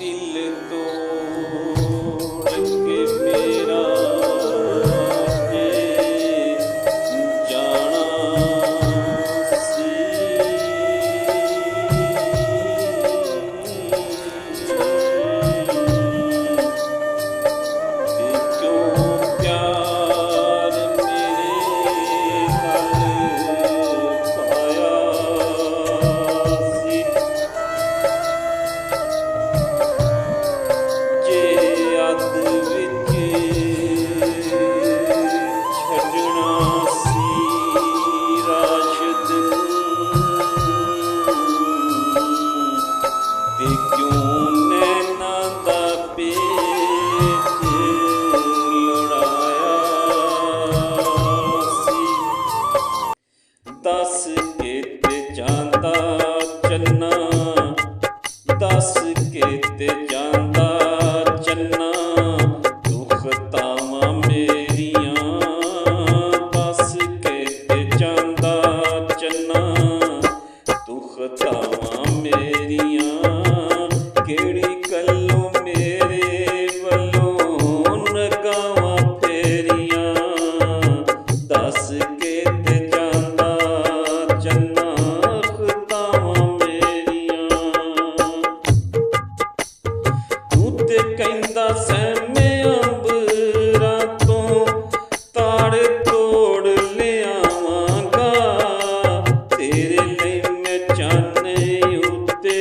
दिल तोड़ के मेरा ये जाना सी, ते क्यों प्यार मेरे गल पाया सी। जे अद विच छड्डना सी राशद ते क्यों नैना दा पेच लड़ाया सी। दस के ते जांदा चन्ना, दस के ते जांदा चन्ना, दुख तावां मेरियां। दस के ते जांदा चन्ना, दुख तावां मेरियां। केड़ी गल्लों मेरे वल्लों नगावां फेरियां। दस के ते जांदा चन्ना, तावां मेरियां। तू ते कहंदा सैमे अंबरां तों ताड़े तोड़ लिआवांगा। तेरे लई मैं चान्ने उत्ते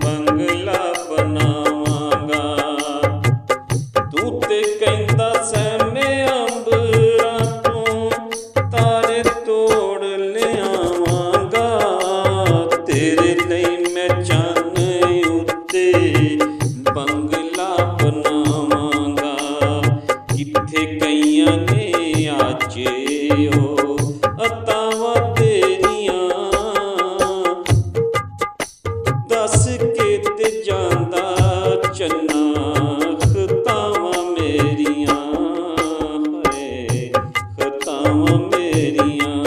बंगला बनावांगा। तू ते कहंदा सैमे अंबरां तों ताड़े तोड़ लिआवांगा। तेरे लई मैं चान्ने उत्ते बंगला बनावांगा। कित्थे गईयां ने आजे ओ अतावां तेरियां। दस के ते जांदा चन्ना, खतावां मेरियां। हाय खतावां मेरियां।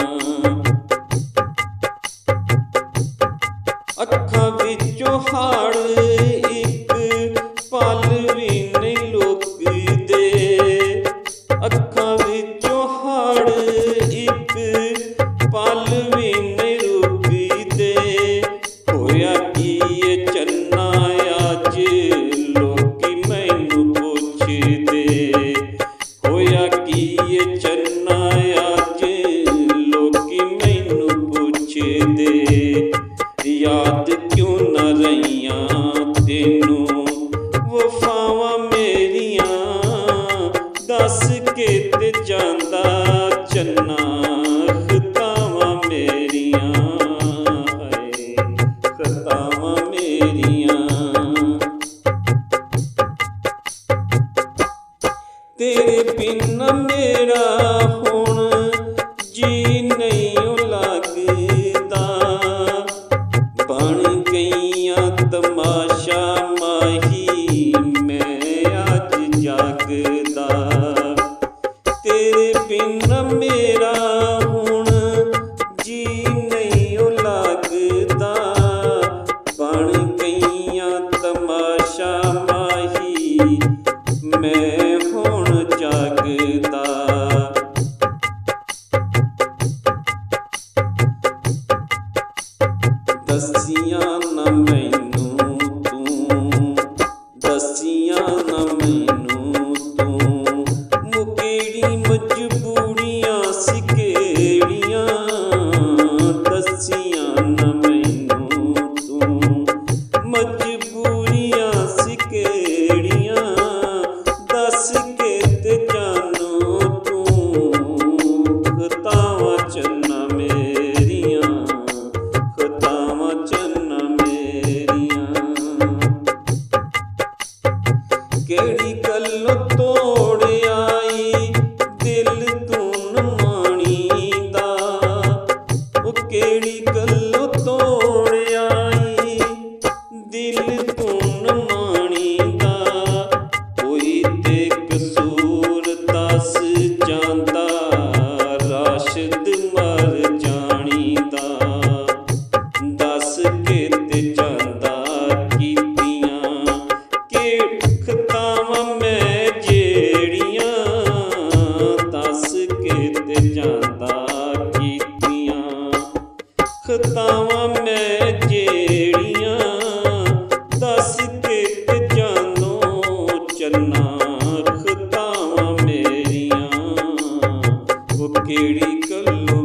अखां विचों हाड़ इक पल भी नहीं लुकदे। अखां विचों हाड़ इक पल भी नहीं रुकदे। होया की ये चन्ना अज लोकी मैनू पुछदे। होया की ये चन्ना अज लोकी मैनू पुछदे। याद क्यों न रहियां तेनू वफावां मेरियां। दस के ते जांदा चन्ना, खतावां मेरियां। हाय खतावां मेरियां। तेरे बिन मेरा हुण जी नहीं लगदा। बन गईयां तमाशा माही मैं अज जागदा। तेरे बिन मेरा हुण जी नहीं लगदा। बन गईयां तमाशा माही मैं हुण जागदा। दसियां ना मैनू तूं, दसियां ना मैनू तूं, मुकेड़ी मजबूरियां सी केड़ियां। दसियां ना मैनू तूं, मजबूरियां सी केड़ियां। दस के ते जानो तूं, खतावां चन्ना मेरियां। खतावां चन्ना मेरियां। ਖਤਾਵਾਂ ਮੈਂ ਜਿਹੜੀਆਂ ਦੱਸ ਕੇ ਤੇ ਜਾਨੋ ਚੰਨਾ ਖਤਾਵਾਂ ਮੇਰੀਆਂ ਉਹ ਕਿਹੜੀ ਗੱਲੋਂ